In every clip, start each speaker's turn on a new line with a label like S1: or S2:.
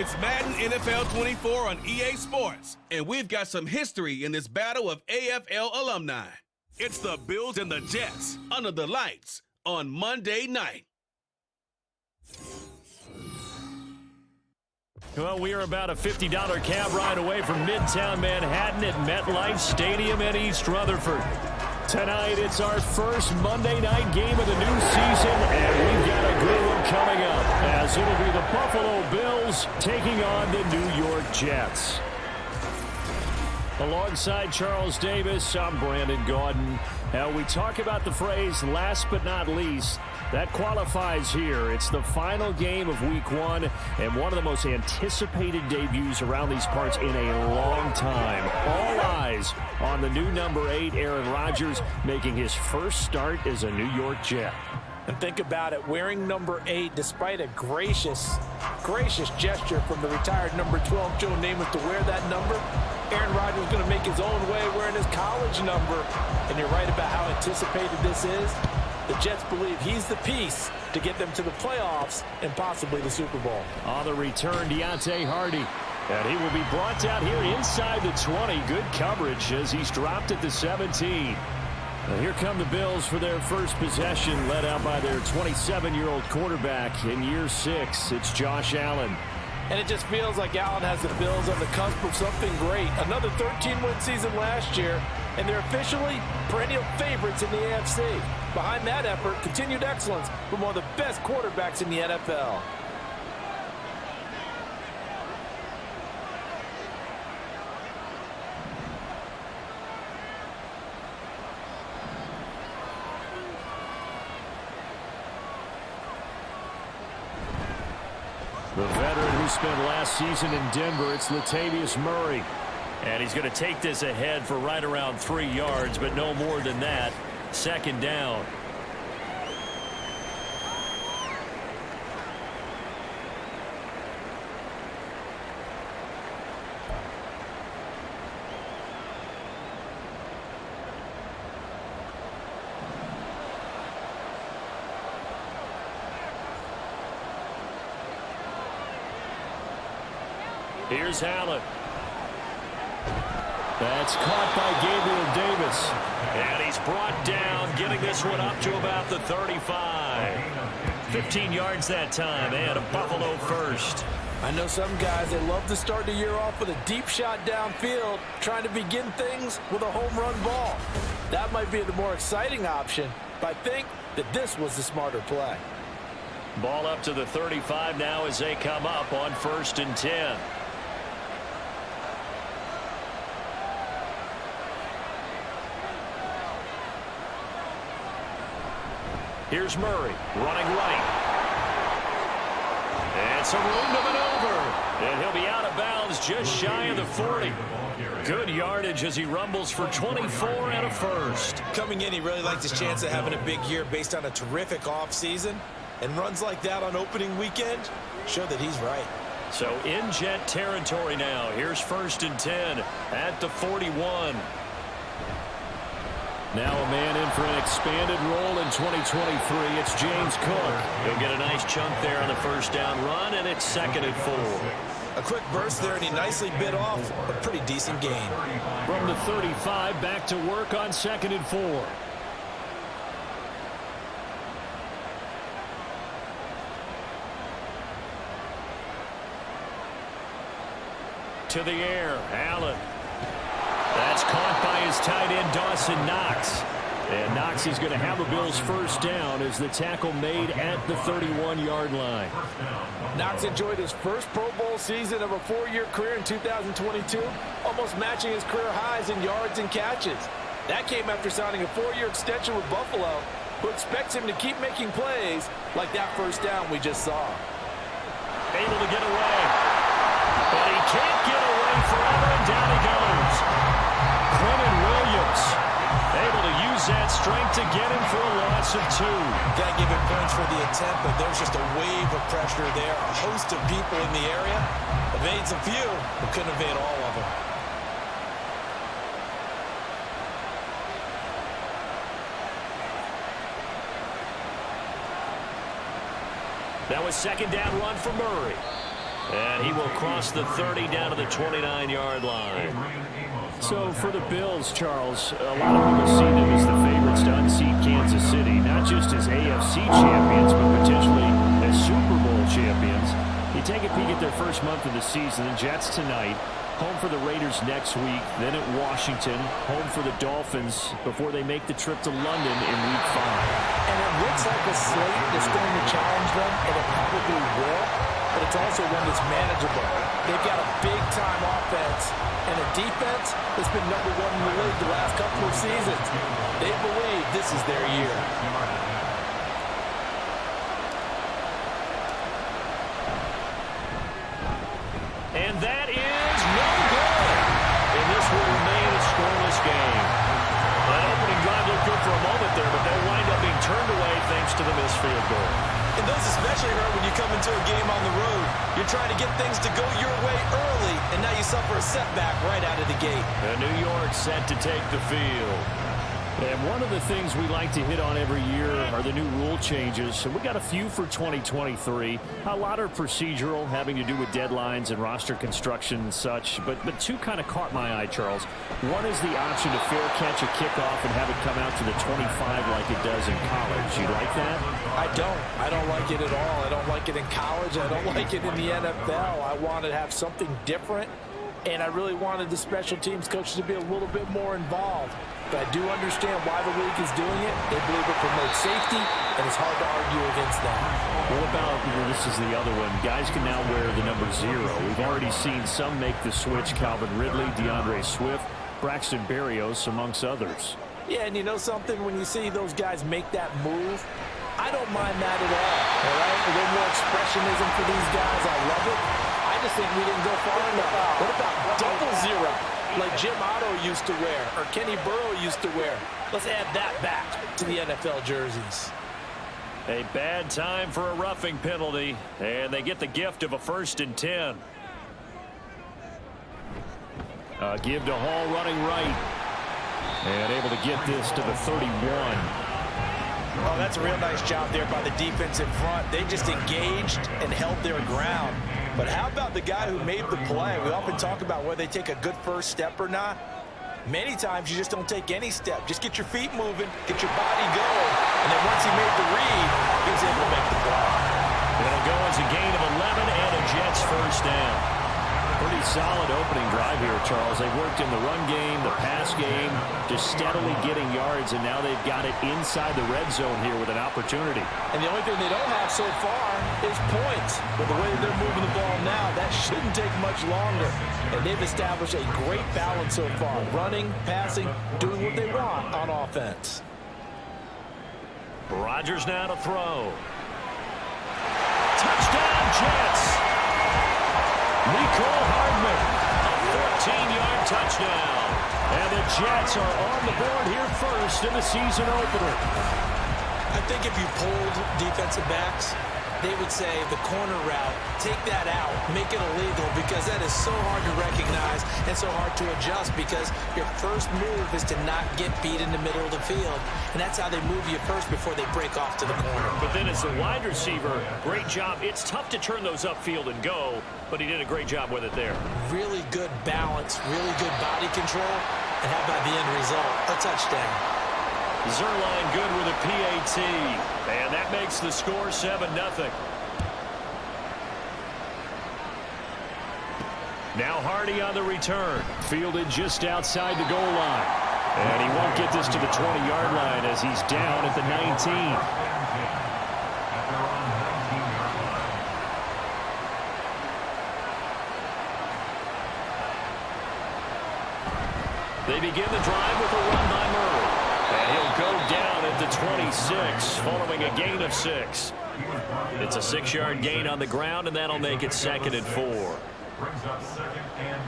S1: It's Madden NFL 24 on EA Sports, and we've got some history in this battle of AFL alumni. It's the Bills and the Jets under the lights on Monday night.
S2: Well, we are about a $50 cab ride away from Midtown Manhattan at MetLife Stadium in East Rutherford. Tonight, it's our first Monday night game of the new season, and we've got a good one coming up, as it'll be the Buffalo Bills taking on the New York Jets. Alongside Charles Davis, I'm Brandon Gaudin. Now, we talk about the phrase last but not least. That qualifies here. It's the final game of Week 1 and one of the most anticipated debuts around these parts in a long time. All eyes on the new number 8, Aaron Rodgers, making his first start as a New York Jet.
S3: And think about it, wearing number 8, despite a gracious gesture from the retired number 12, Joe Namath, to wear that number, Aaron Rodgers is going to make his own way wearing his college number. And you're right about how anticipated this is. The Jets believe he's the piece to get them to the playoffs and possibly the Super Bowl.
S2: On the return, Deontay Hardy. And he will be brought down here inside the 20. Good coverage as he's dropped at the 17. Well, here come the Bills for their first possession, led out by their 27-year-old quarterback in year 6. It's Josh Allen.
S3: And it just feels like Allen has the Bills on the cusp of something great. Another 13-win season last year, and they're officially perennial favorites in the AFC. Behind that effort, continued excellence from one of the best quarterbacks in the NFL.
S2: The veteran who spent last season in Denver, it's Latavius Murray. And he's going to take this ahead for right around 3 yards, but no more than that. Second down. Here's Allen. That's caught by Gabriel Davis. And he's brought down, getting this one up to about the 35. 15 yards that time, and a Buffalo first.
S3: I know some guys, they love to start the year off with a deep shot downfield, trying to begin things with a home run ball. That might be the more exciting option, but I think that this was the smarter play.
S2: Ball up to the 35 now as they come up on 1st and 10. Here's Murray, running right. And some room to maneuver. And he'll be out of bounds just shy of the 40. Good yardage as he rumbles for 24 and a first.
S4: Coming in, he really liked his chance of having a big year based on a terrific offseason. And runs like that on opening weekend show that he's right.
S2: So in Jet territory now. Here's 1st and 10 at the 41. Now a man in for an expanded role in 2023. It's James Cook. He'll get a nice chunk there on the first down run, and it's 2nd and 4.
S4: A quick burst there, and he nicely bit off a pretty decent gain.
S2: From the 35, back to work on 2nd and 4. To the air, Allen. That's caught by his tight end, Dawson Knox. And Knox is going to have a Bills first down as the tackle made at the 31-yard line.
S3: Knox enjoyed his first Pro Bowl season of a 4-year career in 2022, almost matching his career highs in yards and catches. That came after signing a 4-year extension with Buffalo, who expects him to keep making plays like that first down we just saw.
S2: Able to get away. But he can't get away forever, and down he goes. Quentin Williams able to use that strength to get him for a loss of 2.
S4: Can't give him points for the attempt, but there's just a wave of pressure there. A host of people in the area. Evades a few, but couldn't evade all of them.
S2: That was 2nd down run for Murray. And he will cross the 30 down to the 29-yard line. So for the Bills, Charles, a lot of people see them as the favorites to unseat Kansas City, not just as AFC champions, but potentially as Super Bowl champions. You take a peek at their first month of the season, the Jets tonight, home for the Raiders next week, then at Washington, home for the Dolphins before they make the trip to London in Week 5.
S3: And it looks like a slate that's going to challenge them, and it probably will, but it's also one that's manageable. They've got a big-time offense and a defense that's been #1 in the league the last couple of seasons. They believe this is their year.
S2: And that is no good. And this will remain a scoreless game. That opening drive looked good for a moment there, but they'll wind up being turned away thanks to the missed field goal.
S4: And those especially hurt when you come into a game on the road. You're trying to get things to go your way early, and now you suffer a setback right out of the gate.
S2: And New York set to take the field. And one of the things we like to hit on every year are the new rule changes. And we got a few for 2023. A lot are procedural, having to do with deadlines and roster construction and such. But two kind of caught my eye, Charles. One is the option to fair catch a kickoff and have it come out to the 25 like it does in college. You like that?
S3: I don't. I don't like it at all. I don't like it in college. I don't like it in the NFL. I want to have something different, and I really wanted the special teams coaches to be a little bit more involved. But I do understand why the league is doing it. They believe it promotes safety, and it's hard to argue against that.
S2: What about, this is the other one, guys can now wear the number 0. We've already seen some make the switch, Calvin Ridley, DeAndre Swift, Braxton Berrios, amongst others.
S3: Yeah, and you know something? When you see those guys make that move, I don't mind that at all right? A little more expressionism for these guys. I love it. I just think we didn't go far enough. What about double 0? Like Jim Otto used to wear, or Kenny Burrow used to wear. Let's add that back to the NFL jerseys.
S2: A bad time for a roughing penalty, and they get the gift of a 1st and 10. Give to Hall running right, and able to get this to the 31.
S4: Oh, that's a real nice job there by the defense in front. They just engaged and held their ground. But how about the guy who made the play? We often talk about whether they take a good first step or not. Many times you just don't take any step. Just get your feet moving, get your body going, and then once he made the read, he was able to make the play.
S2: It'll go as a gain of 11 and a Jets 1st down. Pretty solid opening drive here, Charles. They've worked in the run game, the pass game, just steadily getting yards, and now they've got it inside the red zone here with an opportunity.
S3: And the only thing they don't have so far is points. But the way they're moving the ball now, that shouldn't take much longer. And they've established a great balance so far. Running, passing, doing what they want on offense.
S2: Rodgers now to throw. Touchdown, Jets! Nicole Hardman, a 14-yard touchdown. And the Jets are on the board here first in the season opener.
S4: I think if you polled defensive backs, they would say the corner route, take that out, make it illegal, because that is so hard to recognize and so hard to adjust, because your first move is to not get beat in the middle of the field. And that's how they move you first before they break off to the corner.
S2: But then as the wide receiver, great job. It's tough to turn those upfield and go, but he did a great job with it there.
S4: Really good balance, really good body control, and how about the end result? A touchdown.
S2: Zerline good with a PAT, and that makes the score 7-0. Now Hardy on the return, fielded just outside the goal line. And he won't get this to the 20-yard line as he's down at the 19. They begin the drive with a run by Murray. And he'll go down at the 26 following a gain of 6. It's a 6-yard gain on the ground, and that'll make it 2nd and 4.
S5: Brings up 2nd and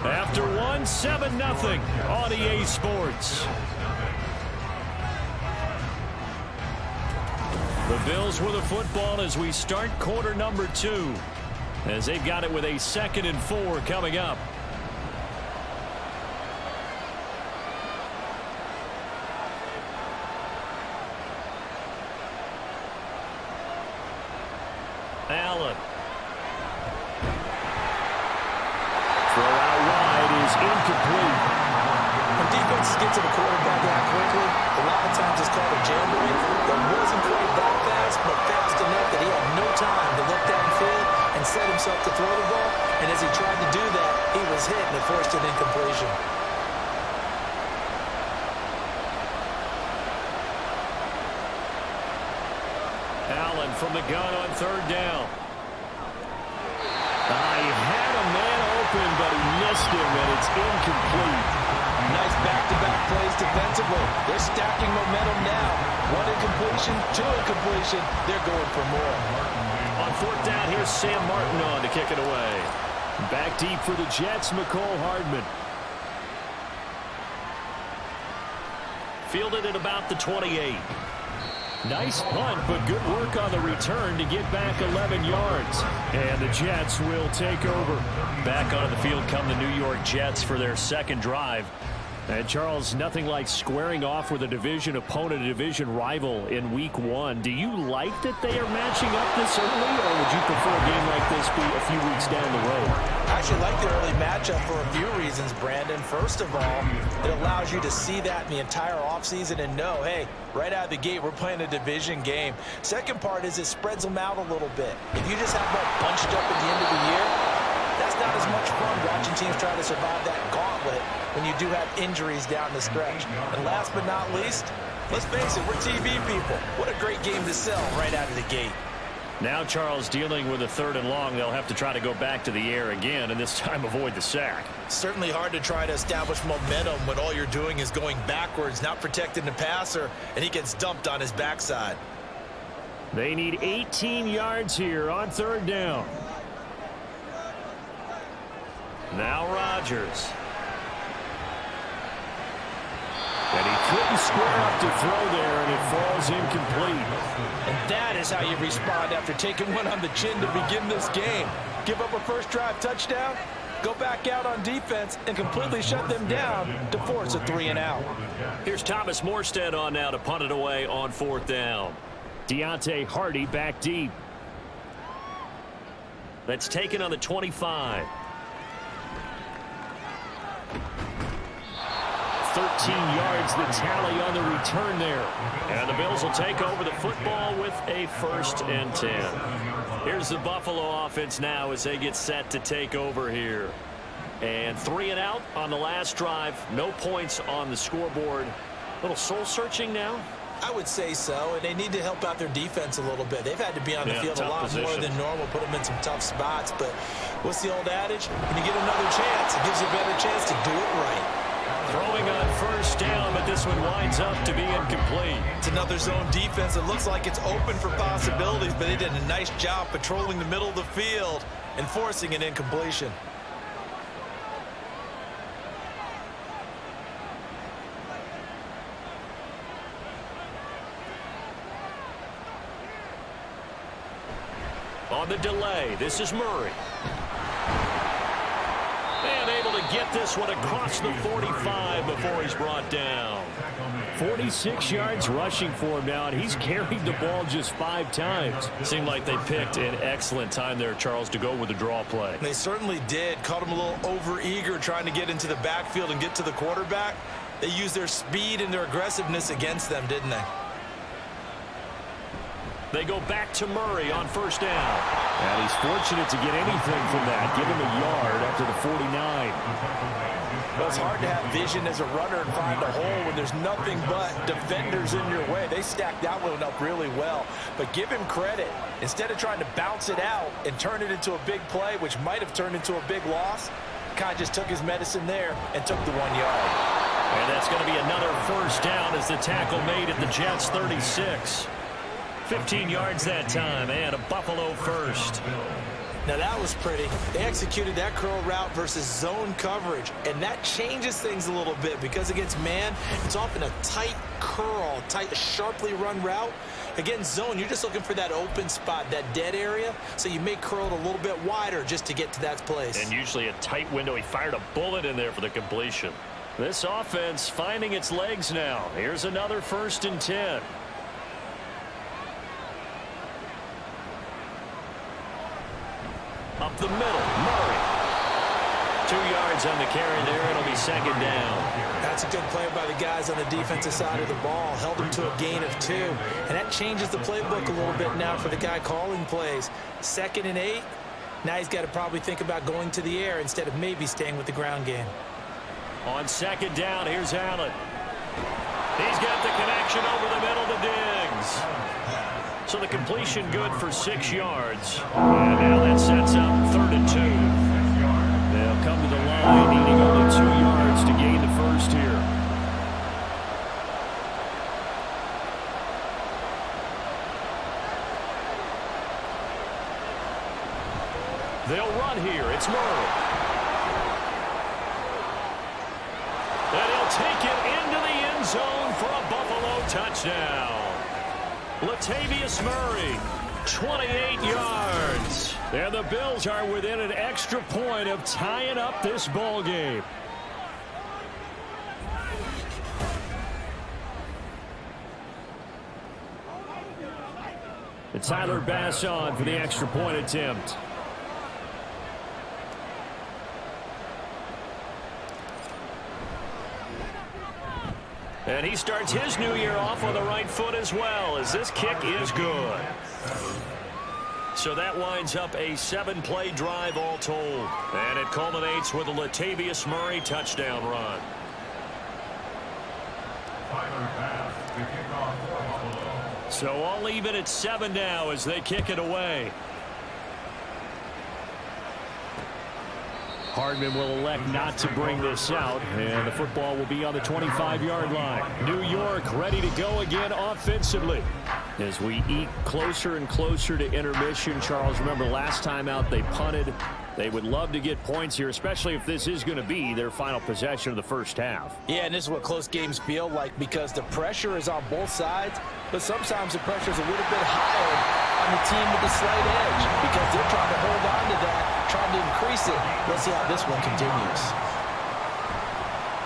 S5: 4.
S2: After 1, 7-0 on EA Sports. The Bills with the football as we start quarter number 2. As they've got it with a 2nd and 4 coming up. Allen. Throw out wide is incomplete.
S3: When defenses get to the quarterback that quickly, a lot of times it's called a jamboree. That wasn't quite that fast, but fast enough that he had no time to look downfield and set himself to throw the ball. And as he tried to do that, he was hit and it forced an incompletion.
S2: Allen from the gun on third down. He had a man open, but he missed him, and it's incomplete.
S3: Nice back-to-back plays defensively. They're stacking momentum now. One incompletion, two incompletion. They're going for more.
S2: On fourth down, here's Sam Martin on to kick it away. Back deep for the Jets, McCole Hardman. Fielded at about the 28. Nice punt, but good work on the return to get back 11 yards. And the Jets will take over. Back onto the field come the New York Jets for their second drive. And Charles, nothing like squaring off with a division opponent, a division rival in week one. Do you like that they are matching up this early, or would you prefer a game like this be a few weeks down the road?
S3: I actually like the early matchup for a few reasons, Brandon. First of all, it allows you to see that in the entire offseason and know, hey, right out of the gate, we're playing a division game. Second part is it spreads them out a little bit. If you just have them bunched up at the end of the year, that's not as much fun watching teams try to survive that gauntlet when you do have injuries down the stretch. And last but not least, let's face it, we're TV people. What a great game to sell right out of the gate.
S2: Now Charles dealing with a third and long. They'll have to try to go back to the air again, and this time avoid the sack.
S3: Certainly hard to try to establish momentum when all you're doing is going backwards, not protecting the passer, and he gets dumped on his backside.
S2: They need 18 yards here on third down. Now Rodgers. And he couldn't square up to throw there, and it falls incomplete.
S3: And that is how you respond after taking one on the chin to begin this game. Give up a first drive touchdown, go back out on defense, and completely shut them down to force a 3-and-out.
S2: Here's Thomas Morstead on now to punt it away on fourth down. Deontay Hardy back deep. That's taken on the 25. 13 yards the tally on the return there. And the Bills will take over the football with a 1st and 10. Here's the Buffalo offense now as they get set to take over here. And 3-and-out on the last drive. No points on the scoreboard. A little soul-searching now.
S3: I would say so, and they need to help out their defense a little bit. They've had to be on the field a lot more than normal, put them in some tough spots. But what's the old adage? When you get another chance, it gives you a better chance to do it right.
S2: Throwing on first down, but this one winds up to be incomplete.
S3: It's another zone defense. It looks like it's open for possibilities, but they did a nice job patrolling the middle of the field and forcing an incompletion.
S2: On the delay, this is Murray. And able to get this one across the 45 before he's brought down. 46 yards rushing for him now, and he's carried the ball just 5 times. Seemed like they picked an excellent time there, Charles, to go with the draw play.
S3: They certainly did. Caught him a little over-eager trying to get into the backfield and get to the quarterback. They used their speed and their aggressiveness against them, didn't they?
S2: They go back to Murray on first down. And he's fortunate to get anything from that. Give him a yard up to the 49.
S3: Well, it's hard to have vision as a runner and find a hole when there's nothing but defenders in your way. They stacked that one up really well. But give him credit. Instead of trying to bounce it out and turn it into a big play, which might have turned into a big loss, kind of just took his medicine there and took the 1 yard.
S2: And that's going to be another first down as the tackle made at the Jets' 36. 15 yards that time, and a Buffalo first.
S3: Now that was pretty. They executed that curl route versus zone coverage, and that changes things a little bit because against man, it's often a tight curl, tight, sharply run route. Against zone, you're just looking for that open spot, that dead area, so you may curl it a little bit wider just to get to that place.
S2: And usually a tight window. He fired a bullet in there for the completion. This offense finding its legs now. Here's another 1st and 10. Up the middle, Murray. 2 yards on the carry there. It'll be second down.
S3: That's a good play by the guys on the defensive side of the ball. Held them to a gain of 2. And that changes the playbook a little bit now for the guy calling plays. 2nd and 8. Now he's got to probably think about going to the air instead of maybe staying with the ground game.
S2: On second down, here's Allen. He's got the connection over the middle to Diggs. So the completion good for 6 yards. And now that sets up 3rd and 2. They'll come to the line, needing only 2 yards to gain the first here. They'll run here. It's Murray. And he'll take it into the end zone for a Buffalo touchdown. Latavius Murray, 28 yards. And the Bills are within an extra point of tying up this ball game. And Tyler Bass on for the extra point attempt. And he starts his new year off on the right foot as well, as this kick is good. So that winds up a 7-play drive all told. And it culminates with a Latavius Murray touchdown run. So all even at 7 now as they kick it away. Hardman will elect not to bring this out, and the football will be on the 25-yard line. New York ready to go again offensively. As we eat closer and closer to intermission, Charles, remember last time out they punted. They would love to get points here, especially if this is going to be their final possession of the first half.
S3: Yeah, and this is what close games feel like because the pressure is on both sides, but sometimes the pressure is a little bit higher on the team with the slight edge because they're trying to hold on to that, trying to increase it. Let's see how this one continues.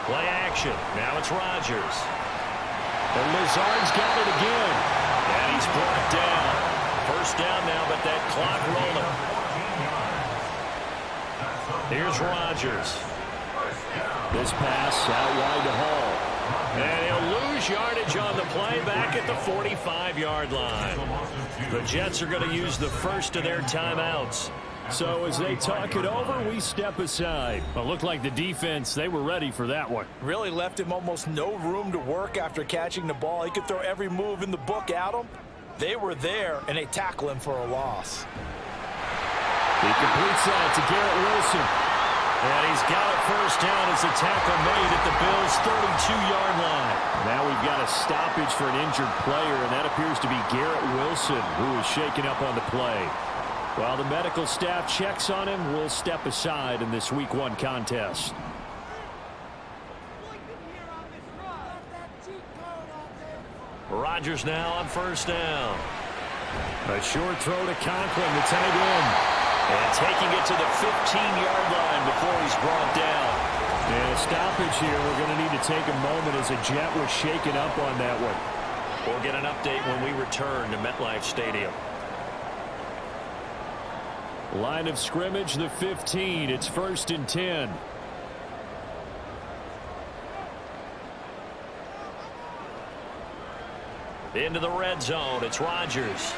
S2: Play action. Now it's Rodgers. And Lazard's got it again. And he's brought down. First down now, but that clock rolling. Here's Rodgers. This pass out wide to Hall. And he'll lose yardage on the play back at the 45-yard line. The Jets are going to use the first of their timeouts. So as they talk it over, we step aside. Well, looked like the defense, they were ready for that one.
S3: Really left him almost no room to work after catching the ball. He could throw every move in the book at him. They were there, and they tackle him for a loss.
S2: He completes that to Garrett Wilson. And he's got it first down as the tackle made at the Bills' 32-yard line. Now we've got a stoppage for an injured player, and that appears to be Garrett Wilson, who is shaken up on the play. While the medical staff checks on him, we'll step aside in this Week 1 contest. Rodgers now on first down. A short throw to Conklin, the tight end. And taking it to the 15-yard line before he's brought down. And a stoppage here. We're going to need to take a moment as a Jet was shaken up on that one. We'll get an update when we return to MetLife Stadium. Line of scrimmage, the 15. It's 1st and 10. Into the red zone. It's Rodgers.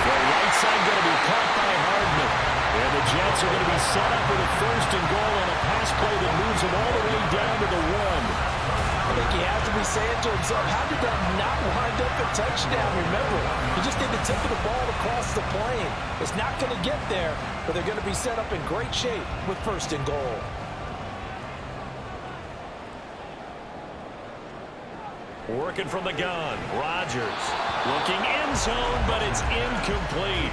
S2: The right side going to be caught by Hardman. And the Jets are going to be set up with a 1st and goal on a pass play that moves them all the way down to the 1.
S3: I think he has to be saying to himself, how did that not wind up a touchdown? Remember, you just need the tip of the ball across the plane. It's not going to get there, but they're going to be set up in great shape with 1st and goal.
S2: Working from the gun, Rodgers looking end zone, but it's incomplete.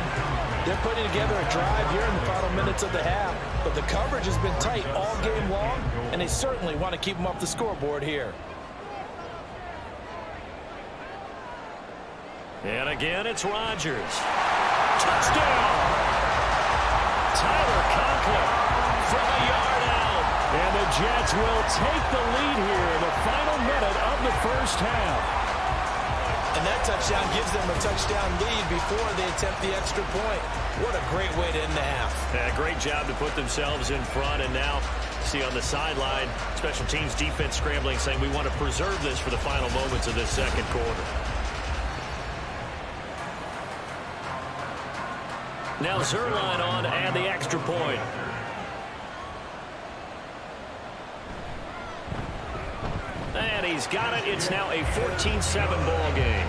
S3: They're putting together a drive here in the final minutes of the half, but the coverage has been tight all game long, and they certainly want to keep them off the scoreboard here.
S2: And again, it's Rodgers. Touchdown! Tyler Conklin from a yard out. And the Jets will take the lead here in the final minute of the first half.
S3: And
S4: And that touchdown gives them a touchdown lead before they attempt the extra point. What a great way to end the half.
S2: Yeah, great job to put themselves in front, and now see on the sideline, special teams defense scrambling, saying we want to preserve this for the final moments of this second quarter. Now Zerline on and the extra point. And he's got it. It's now a 14-7 ball game.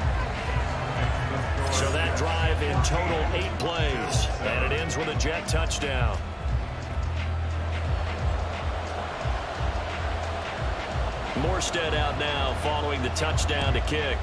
S2: So that drive in total 8 plays. And it ends with a Jet touchdown. Morstead out now following the touchdown to kick.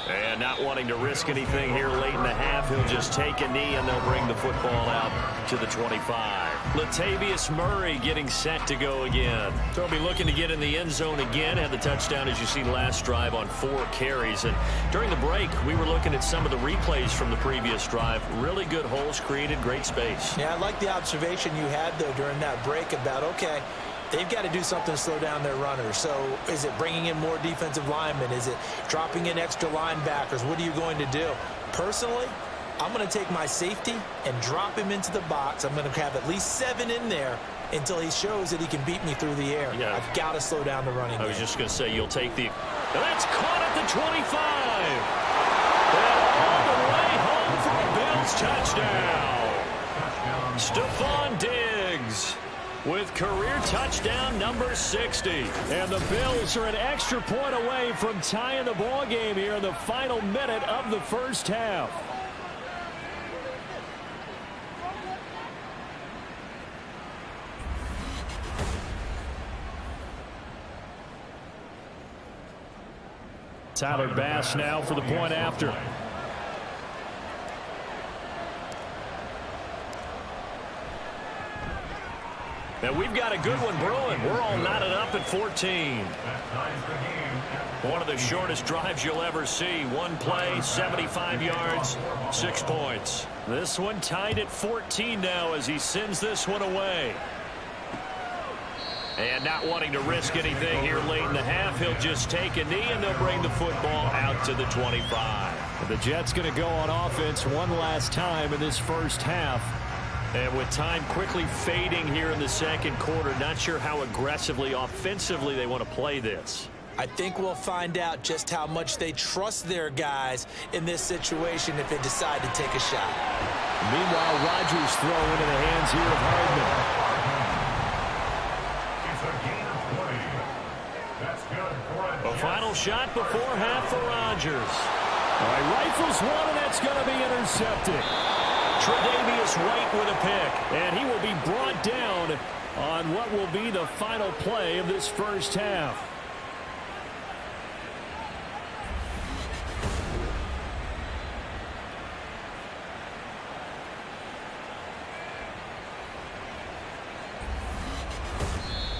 S2: And not wanting to risk anything here late in the half, he'll just take a knee and they'll bring the football out to the 25. Latavius Murray getting set to go again. So he'll be looking to get in the end zone again. Had the touchdown, as you see, last drive on 4 carries. And during the break, we were looking at some of the replays from the previous drive. Really good holes created, great space.
S4: Yeah, I like the observation you had, though, during that break about, okay, they've got to do something to slow down their runners. So is it bringing in more defensive linemen? Is it dropping in extra linebackers? What are you going to do? Personally, I'm going to take my safety and drop him into the box. I'm going to have at least 7 in there until he shows that he can beat me through the air. Yeah. I've got to slow down the running game.
S2: I was just going to say, you'll take the... That's caught at the 25. And all the way home for a Bills touchdown. Stephon Diggs with career touchdown number 60. And the Bills are an extra point away from tying the ball game here in the final minute of the first half. Tyler Bass now for the point after. Now we've got a good one brewing. We're all knotted up at 14. One of the shortest drives you'll ever see. One play, 75 yards, 6 points. This one tied at 14 now as he sends this one away. And not wanting to risk anything here late in the half, he'll just take a knee and they'll bring the football out to the 25. The Jets going to go on offense one last time in this first half. And with time quickly fading here in the second quarter, not sure how aggressively, offensively they want to play this.
S4: I think we'll find out just how much they trust their guys in this situation if they decide to take a shot.
S2: Meanwhile, Rodgers throw into the hands here of Hardman. A final shot before half for Rodgers. All right, rifles one, and that's going to be intercepted. Tre'Davious White with a pick, and he will be brought down on what will be the final play of this first half.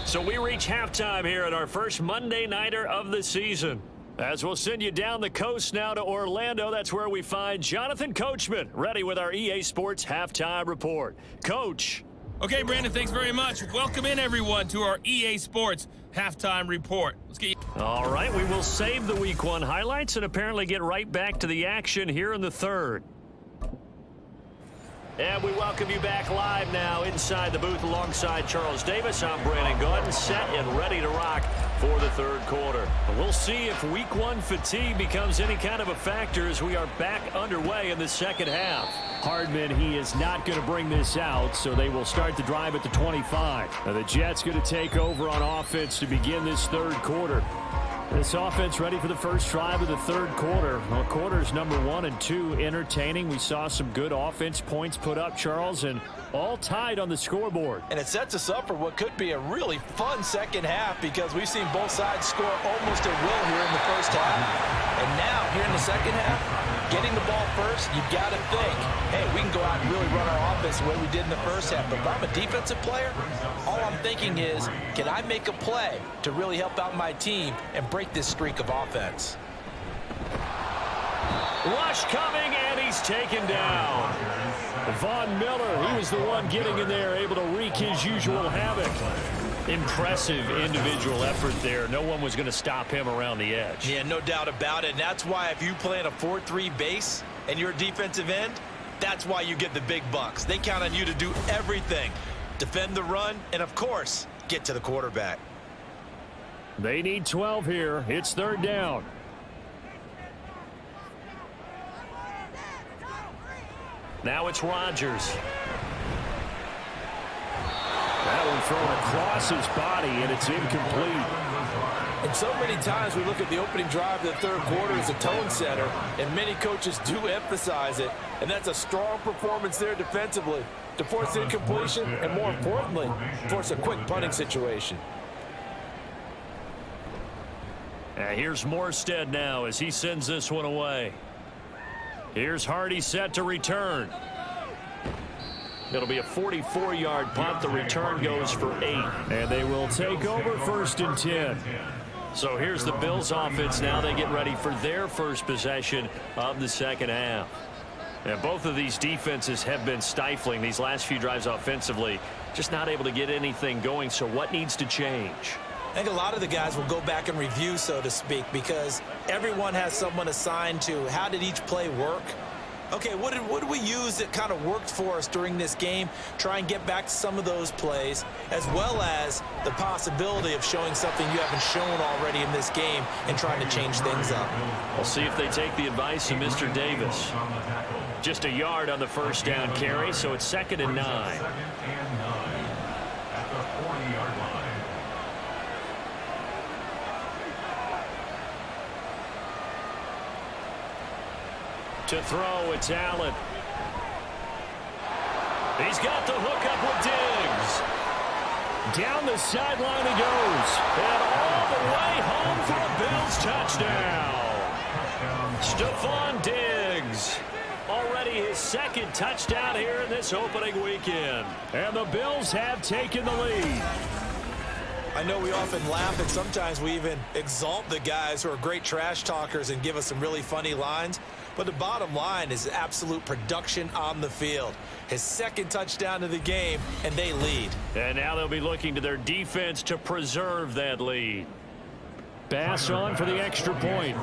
S2: So we reach halftime here at our first Monday Nighter of the season. As we'll send you down the coast now to Orlando, that's where we find Jonathan Coachman, ready with our EA Sports Halftime Report. Coach.
S6: Okay, Brandon, thanks very much. Welcome in, everyone, to our EA Sports Halftime Report. Let's get you.
S2: All right, we will save the Week 1 highlights and apparently get right back to the action here in the third. And we welcome you back live now inside the booth alongside Charles Davis. I'm Brandon Gaudin, set and ready to rock for the third quarter. We'll see if Week 1 fatigue becomes any kind of a factor as we are back underway in the second half. Hardman, he is not going to bring this out, so they will start the drive at the 25. Now the Jets going to take over on offense to begin this third quarter. This offense ready for the first drive of the third quarter. Well, quarters number 1 and 2 entertaining. We saw some good offense points put up, Charles, and all tied on the scoreboard.
S4: And it sets us up for what could be a really fun second half because we've seen both sides score almost at will here in the first half. And now, here in the second half, getting the ball first, you've got to think, hey, we can go out and really run our offense the way we did in the first half. But if I'm a defensive player, all I'm thinking is, can I make a play to really help out my team and break this streak of offense?
S2: Rush coming, and he's taken down. Von Miller, he was the one getting in there, able to wreak his usual havoc. Impressive individual effort there. No one was going to stop him around the edge.
S4: Yeah, no doubt about it. And that's why if you play in a 4-3 base and you're a defensive end, that's why you get the big bucks. They count on you to do everything. Defend the run and, of course, get to the quarterback.
S2: They need 12 here. It's third down. Now it's Rodgers. That one thrown across his body, and it's incomplete.
S3: And so many times we look at the opening drive of the third quarter as a tone setter, and many coaches do emphasize it, and that's a strong performance there defensively to force incompletion and, more importantly, force a quick punting situation.
S2: Here's Morstead now as he sends this one away. Here's Hardy set to return. It'll be a 44-yard punt. The return goes for 8. And they will take over 1st and 10. So here's the Bills offense now. They get ready for their first possession of the second half. And both of these defenses have been stifling these last few drives offensively. Just not able to get anything going. So what needs to change?
S4: I think a lot of the guys will go back and review, so to speak, because everyone has someone assigned to how did each play work. Okay, what did we use that kind of worked for us during this game? Try and get back to some of those plays, as well as the possibility of showing something you haven't shown already in this game and trying to change things up.
S2: We'll see if they take the advice of Mr. Davis. Just a yard on the first down carry, so it's 2nd and 9.
S5: At the 40-yard line.
S2: To throw, it's Allen. He's got the hook up with Diggs. Down the sideline he goes. And all the way home for a Bills touchdown. Stephon Diggs. Already his 2nd touchdown here in this opening weekend. And the Bills have taken the lead.
S4: I know we often laugh and sometimes we even exalt the guys who are great trash talkers and give us some really funny lines. But the bottom line is absolute production on the field. His 2nd touchdown of the game, and they lead.
S2: And now they'll be looking to their defense to preserve that lead. Bass on for the extra point.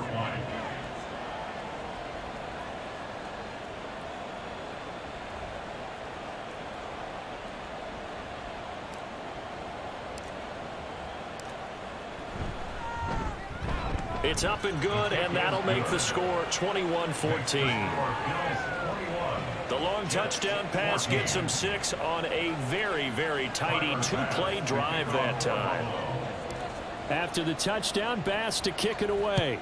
S2: It's up and good, and that'll make the score 21-14. The long touchdown pass gets them 6 on a very, very tidy 2-play drive that time. After the touchdown, Bass to kick it away.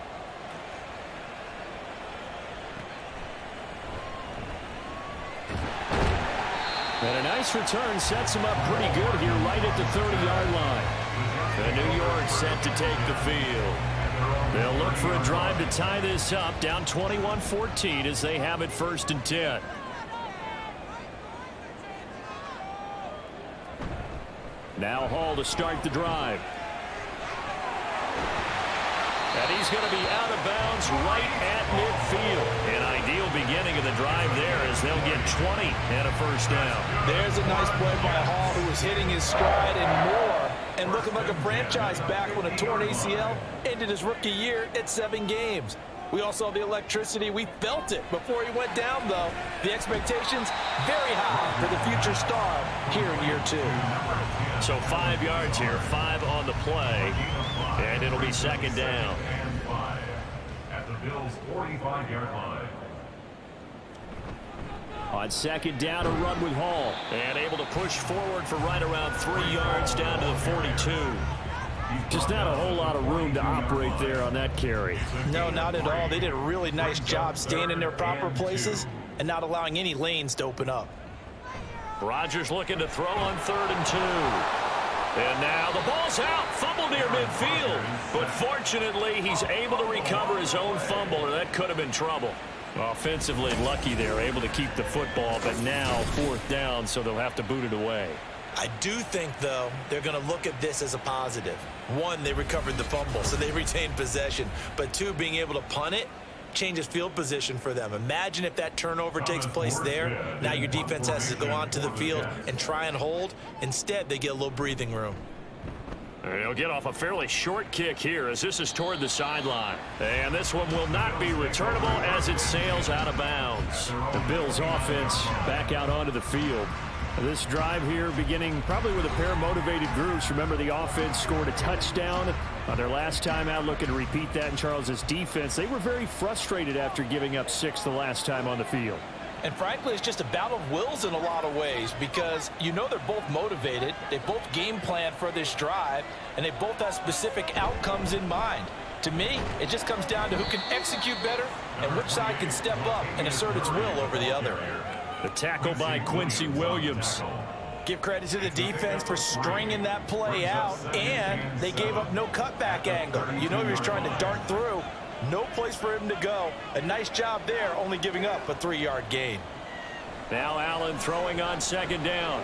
S2: And a nice return sets him up pretty good here right at the 30-yard line. The New York set to take the field. They'll look for a drive to tie this up, down 21-14 as they have it 1st and 10. Now Hall to start the drive. And he's going to be out of bounds right at midfield. An ideal beginning of the drive there as they'll get 20 and a 1st down.
S3: There's a nice play by Hall, who was hitting his stride and more, and looking like a franchise back when a torn ACL ended his rookie year at 7 games. We all saw the electricity. We felt it before he went down, though. The expectations very high for the future star here in year 2.
S2: So 5 yards here, 5 on the play, and it'll be 2nd down.
S5: At the Bills' 45-yard line.
S2: On 2nd down, a run with Hall. And able to push forward for right around 3 yards down to the 42. Just not a whole lot of room to operate there on that carry.
S4: No, not at all. They did a really nice job staying in their proper places and not allowing any lanes to open up.
S2: Rodgers looking to throw on 3rd and 2. And now the ball's out. Fumble near midfield. But fortunately, he's able to recover his own fumble, or that could have been trouble. Offensively lucky there, able to keep the football, but now 4th down, so they'll have to boot it away.
S4: I do think, though, they're going to look at this as a positive. 1, they recovered the fumble, so they retained possession. But 2, being able to punt it changes field position for them. Imagine if that turnover takes place there. Now your defense has to go onto the field and try and hold. Instead, they get a little breathing room.
S2: He'll get off a fairly short kick here as this is toward the sideline. And this one will not be returnable as it sails out of bounds. The Bills offense back out onto the field. This drive here beginning probably with a pair of motivated groups. Remember, the offense scored a touchdown on their last time out. Looking to repeat that in Charles's defense. They were very frustrated after giving up 6 the last time on the field.
S3: And frankly, it's just a battle of wills in a lot of ways because you know they're both motivated. They both game plan for this drive, and they both have specific outcomes in mind. To me, it just comes down to who can execute better and which side can step up and assert its will over the other.
S2: The tackle by Quincy Williams.
S3: Give credit to the defense for stringing that play out, and they gave up no cutback angle. You know he was trying to dart through. No place for him to go. A nice job there, only giving up a 3-yard gain.
S2: Now Allen throwing on second down.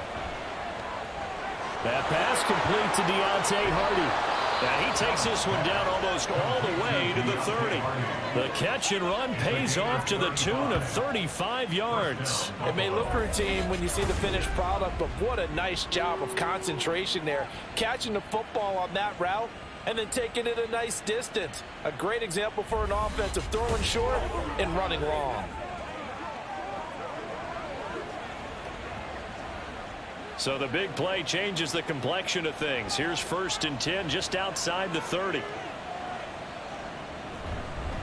S2: That pass complete to Deontay Hardy. Now he takes this one down almost all the way to the 30. The catch and run pays off to the tune of 35 yards.
S3: It may look routine when you see the finished product, but what a nice job of concentration there. Catching the football on that route and then taking it a nice distance. A great example for an offense of throwing short and running long.
S2: So the big play changes the complexion of things. Here's 1st and 10 just outside the 30.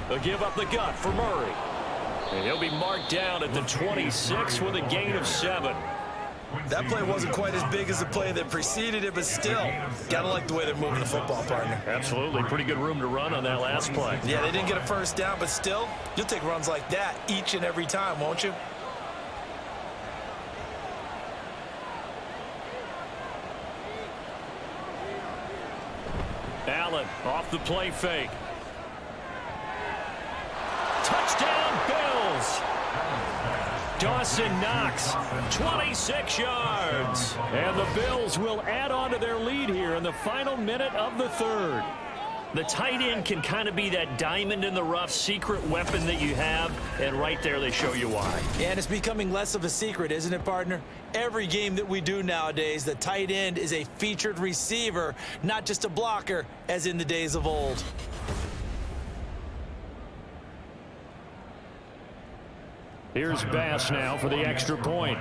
S2: They'll give up the gut for Murray. And he'll be marked down at the 26 with a gain of 7.
S4: That play wasn't quite as big as the play that preceded it, but still, gotta like the way they're moving the football, partner.
S2: Absolutely. Pretty good room to run on that last play.
S4: Yeah, they didn't get a first down, but still, you'll take runs like that each and every time, won't you?
S2: Allen off the play fake. Touchdown, Bills. Dawson Knox, 26 yards. And the Bills will add on to their lead here in the final minute of the 3rd. The tight end can kind of be that diamond in the rough secret weapon that you have, and right there they show you why.
S3: And it's becoming less of a secret, isn't it, partner? Every game that we do nowadays, the tight end is a featured receiver, not just a blocker, as in the days of old.
S2: Here's Bass now for the extra point.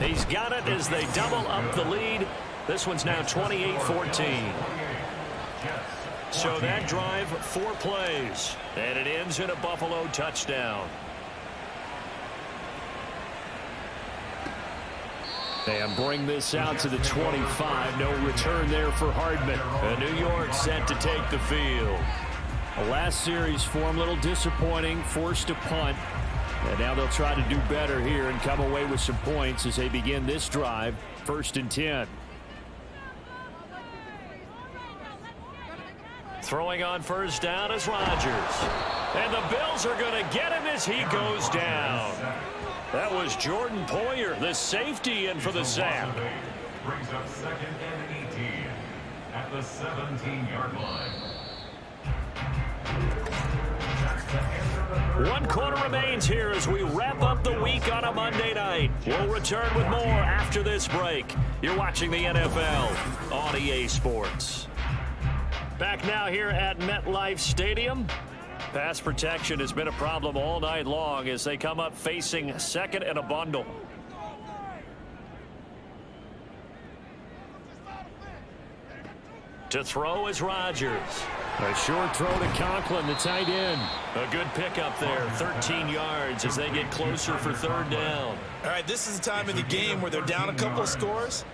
S2: He's got it as they double up the lead. This one's now 28-14. So that drive, 4 plays. And it ends in a Buffalo touchdown. And bring this out to the 25. No return there for Hardman. And New York set to take the field. The last series form a little disappointing. Forced a punt. And now they'll try to do better here and come away with some points as they begin this drive. 1st and 10. Throwing on first down is Rodgers. And the Bills are going to get him as he goes down. That was Jordan Poyer, the safety, in for the sack.
S5: Brings up 2nd and 18 at the 17-yard line.
S2: 1 quarter remains here as we wrap up the week on a Monday night. We'll return with more after this break. You're watching the NFL on EA Sports. Back now here at MetLife Stadium. Pass protection has been a problem all night long as they come up facing 2nd and a bundle. To throw is Rodgers. A short throw to Conklin, the tight end. A good pickup there, 13 yards as they get closer for 3rd down.
S4: All right, this is the time of the game where they're down a couple of scores,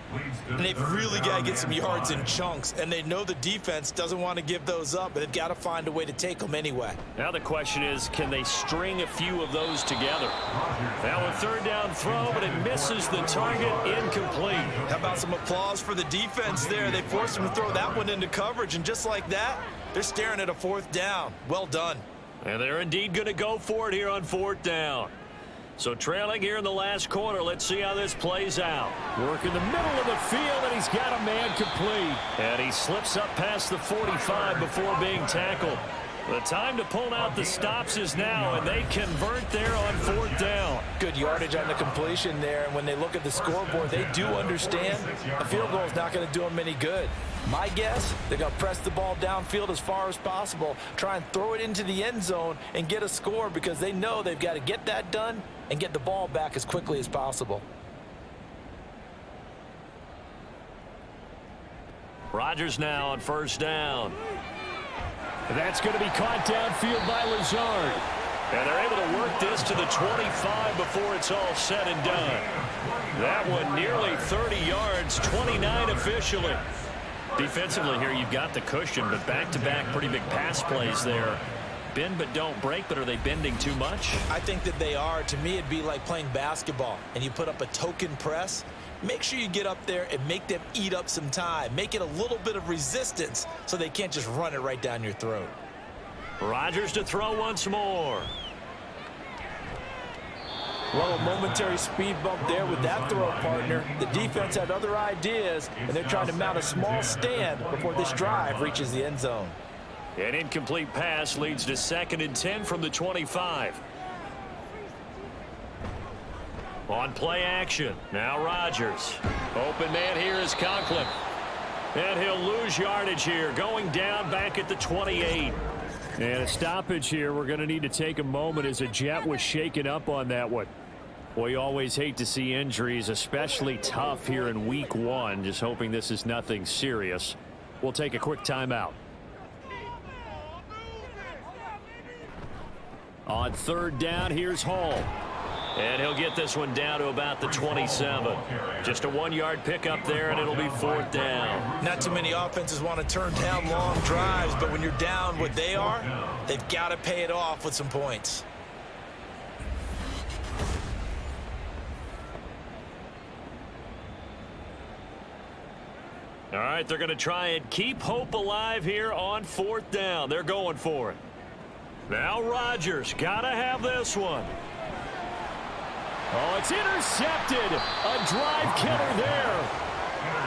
S4: and they've really got to get some yards in chunks, and they know the defense doesn't want to give those up, but they've got to find a way to take them anyway.
S2: Now the question is, can they string a few of those together? Now a 3rd down throw, but it misses the target, incomplete.
S4: How about some applause for the defense there? They forced them to throw that one into coverage, and just like that, they're staring at a 4th down. Well done.
S2: And they're indeed going to go for it here on 4th down. So trailing here in the last quarter, let's see how this plays out. Work in the middle of the field, and he's got a man complete. And he slips up past the 45 before being tackled. The time to pull out the stops is now, and they convert there on 4th down.
S3: Good yardage on the completion there, and when they look at the scoreboard, they do understand a field goal is not going to do them any good. My guess, they're going to press the ball downfield as far as possible, try and throw it into the end zone and get a score because they know they've got to get that done and get the ball back as quickly as possible.
S2: Rodgers now on 1st down. That's going to be caught downfield by Lazard. And they're able to work this to the 25 before it's all said and done. That one nearly 30 yards, 29 officially. Defensively here, you've got the cushion, but back-to-back pretty big pass plays there. Bend but don't break, but are they bending too much?
S3: I think that they are. To me, it'd be like playing basketball, and you put up a token press. Make sure you get up there and make them eat up some time. Make it a little bit of resistance so they can't just run it right down your throat.
S2: Rodgers to throw once more.
S3: Well, a momentary speed bump there with that throw, partner. The defense had other ideas, and they're trying to mount a small stand before this drive reaches the end zone.
S2: An incomplete pass leads to 2nd and 10 from the 25. On play action, now Rodgers. Open man here is Conklin. And he'll lose yardage here, going down back at the 28. And a stoppage here. We're going to need to take a moment as a Jet was shaken up on that one. Well, you always hate to see injuries, especially tough here in week 1. Just hoping this is nothing serious. We'll take a quick timeout. On 3rd down, here's Hall. And he'll get this one down to about the 27. Just a 1-yard pickup there, and it'll be 4th down.
S3: Not too many offenses want to turn down long drives, but when you're down what they are, they've got to pay it off with some points.
S2: All right, they're going to try and keep hope alive here on 4th down. They're going for it. Now Rodgers, got to have this one. Oh, it's intercepted. A drive killer there.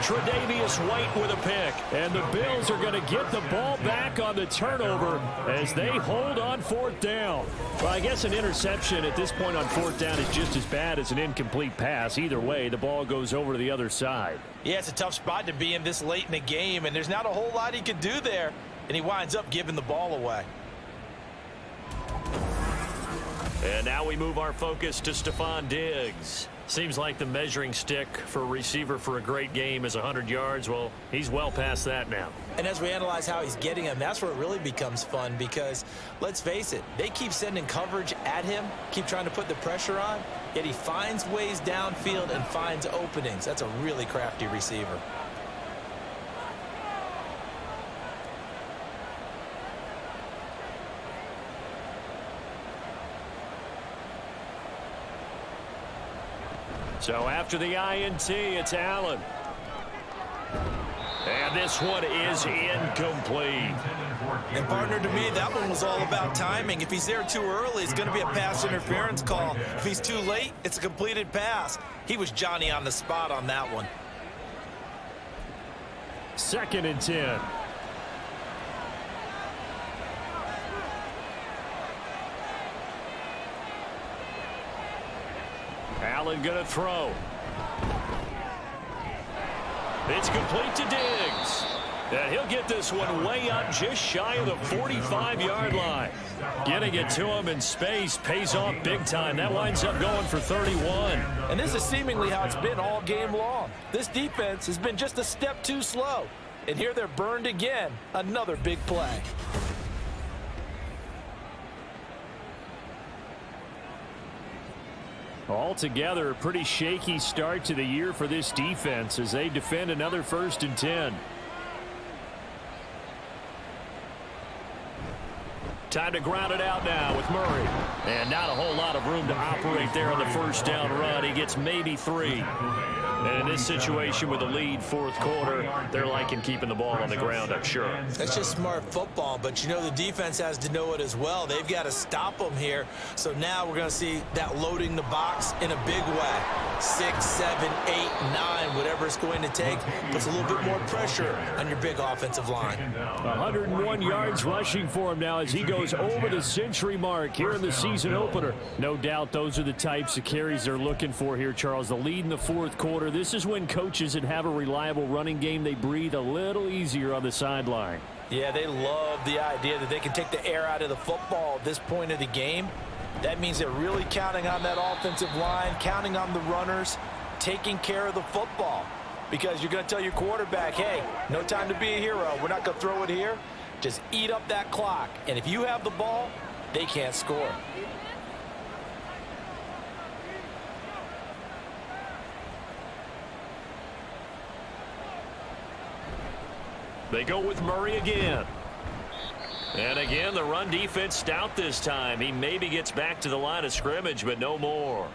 S2: Tre'Davious White with a pick. And the Bills are going to get the ball back on the turnover as they hold on 4th down. Well, I guess an interception at this point on 4th down is just as bad as an incomplete pass. Either way, the ball goes over to the other side.
S3: Yeah, it's a tough spot to be in this late in the game, and there's not a whole lot he can do there. And he winds up giving the ball away.
S2: And now we move our focus to Stephon Diggs. Seems like the measuring stick for a receiver for a great game is 100 yards. Well, he's well past that now.
S3: And as we analyze how he's getting them, that's where it really becomes fun because, let's face it, they keep sending coverage at him, keep trying to put the pressure on, yet he finds ways downfield and finds openings. That's a really crafty receiver.
S2: So after the INT, it's Allen. And this one is incomplete.
S3: And partner, to me, that one was all about timing. If he's there too early, it's going to be a pass interference call. If he's too late, it's a completed pass. He was Johnny on the spot on that one.
S2: 2nd and 10. Allen going to throw. It's complete to Diggs. And he'll get this one way up just shy of the 45-yard line. Getting it to him in space pays off big time. That winds up going for 31.
S3: And this is seemingly how it's been all game long. This defense has been just a step too slow. And here they're burned again. Another big play.
S2: Altogether, a pretty shaky start to the year for this defense as they defend another 1st and 10. Time to ground it out now with Murray. And not a whole lot of room to operate there on the first down run. He gets maybe 3. And in this situation with a lead fourth quarter, they're liking keeping the ball on the ground, I'm sure.
S4: That's just smart football, but you know the defense has to know it as well. They've got to stop them here. So now we're going to see that loading the box in a big way. 6, 7, 8, 9, whatever it's going to take, puts a little bit more pressure on your big offensive line.
S2: 101 yards rushing for him now as he goes over the century mark here in the season opener. No doubt those are the types of carries they're looking for here, Charles. The lead in the fourth quarter. This is when coaches that have a reliable running game, they breathe a little easier on the sideline.
S3: Yeah, they love the idea that they can take the air out of the football at this point of the game. That means they're really counting on that offensive line, counting on the runners, taking care of the football. Because you're going to tell your quarterback, hey, no time to be a hero. We're not going to throw it here. Just eat up that clock. And if you have the ball, they can't score.
S2: They go with Murray again. And again, the run defense stout this time. He maybe gets back to the line of scrimmage, but no more.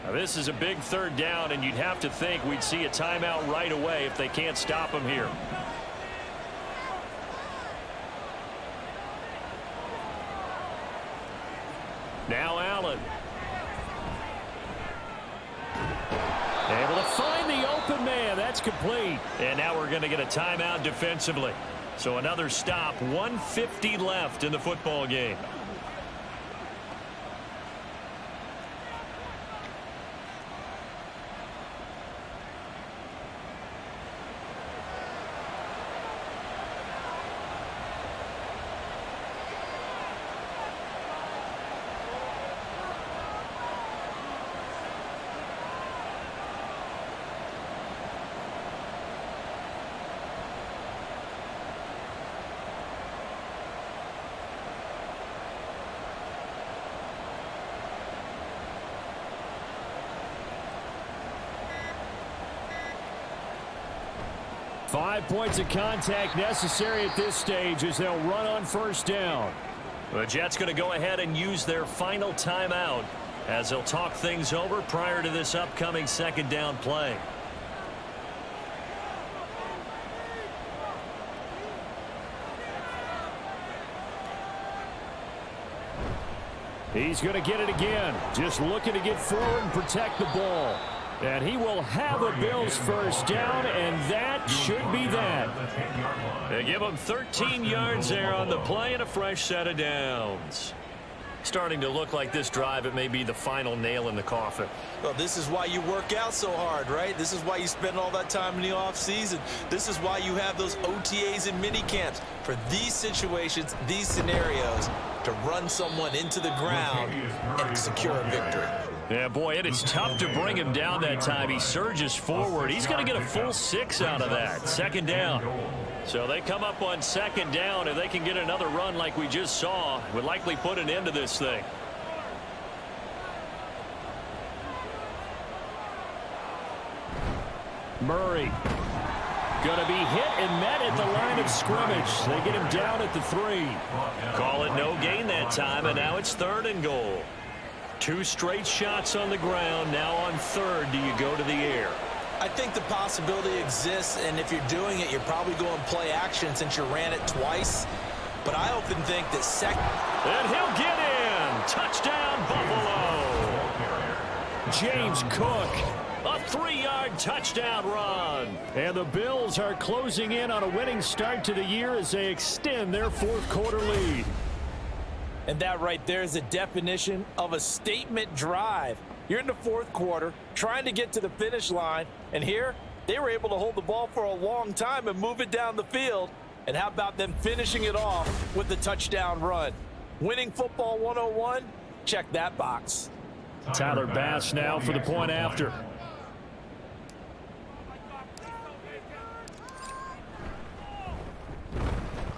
S2: Now, this is a big third down, and you'd have to think we'd see a timeout right away if they can't stop him here. Now Allen. Able to find the open man. That's complete. And now we're going to get a timeout defensively. So another stop. 1:50 left in the football game. Five points of contact necessary at this stage as they'll run on first down. The Jets going to go ahead and use their final timeout as they'll talk things over prior to this upcoming second down play. He's going to get it again. Just looking to get forward and protect the ball. And he will have a Bills first down, and that should be that. They give him 13 yards there on the play and a fresh set of downs. Starting to look like this drive, it may be the final nail in the coffin.
S4: Well, this is why you work out so hard, right? This is why you spend all that time in the offseason. This is why you have those OTAs and mini camps for these situations, these scenarios, to run someone into the ground and secure a victory.
S2: Yeah, boy, it is tough to bring him down that time. He surges forward. He's going to get a full 6 out of that. Second down. So they come up on second down. If they can get another run like we just saw, would likely put an end to this thing. Murray. Going to be hit and met at the line of scrimmage. They get him down at the 3. Call it no gain that time, and now it's 3rd and goal. 2 straight shots on the ground. Now on 3rd, do you go to the air?
S4: I think the possibility exists, and if you're doing it, you're probably going play action since you ran it twice. But I often think that second.
S2: And he'll get in. Touchdown, Buffalo. James Cook. A 3-yard touchdown run. And the Bills are closing in on a winning start to the year as they extend their fourth quarter lead.
S3: And that right there is a definition of a statement drive. You're in the fourth quarter, trying to get to the finish line, and here they were able to hold the ball for a long time and move it down the field. And how about them finishing it off with the touchdown run? Winning football 101, check that box.
S2: Tyler Bass now for the point after.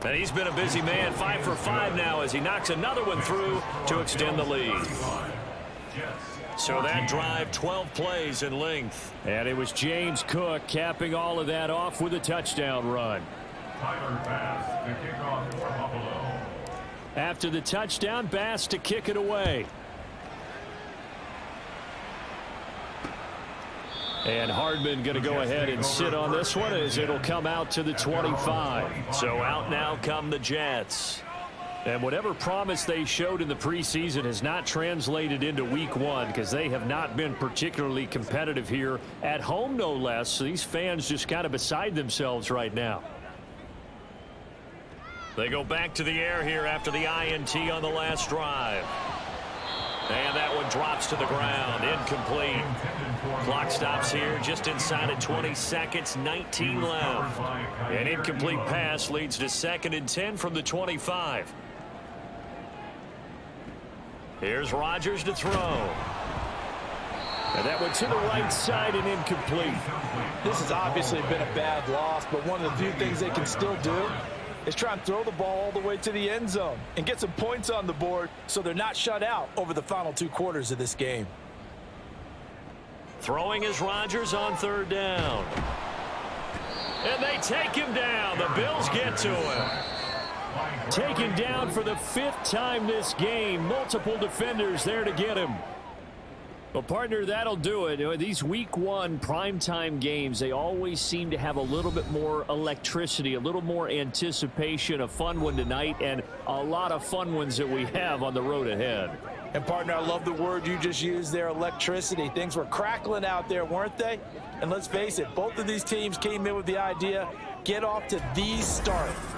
S2: And he's been a busy man, 5 for 5 now as he knocks another one through to extend the lead. So that drive, 12 plays in length. And it was James Cook capping all of that off with a touchdown run.
S5: Tyler Bass to kick off for Buffalo.
S2: After the touchdown, Bass to kick it away. And Hardman going to go ahead and sit on this one as it'll come out to the 25. So out now come the Jets. And whatever promise they showed in the preseason has not translated into week one because they have not been particularly competitive here at home, no less. So these fans just kind of beside themselves right now. They go back to the air here after the INT on the last drive. And that one drops to the ground. Incomplete. Clock stops here just inside of 20 seconds. 19 left. An incomplete pass leads to 2nd and 10 from the 25. Here's Rodgers to throw. And that one to the right side and incomplete.
S3: This has obviously been a bad loss, but one of the few things they can still do is try and throw the ball all the way to the end zone and get some points on the board so they're not shut out over the final 2 quarters of this game.
S2: Throwing is Rodgers on 3rd down. And they take him down. The Bills get to him. Taken down for the 5th time this game. Multiple defenders there to get him. Well, partner, that'll do it. These week one primetime games, they always seem to have a little bit more electricity, a little more anticipation. A fun one tonight, and a lot of fun ones that we have on the road ahead.
S3: And, partner, I love the word you just used there, electricity. Things were crackling out there, weren't they? And let's face it, both of these teams came in with the idea, get off to these starts.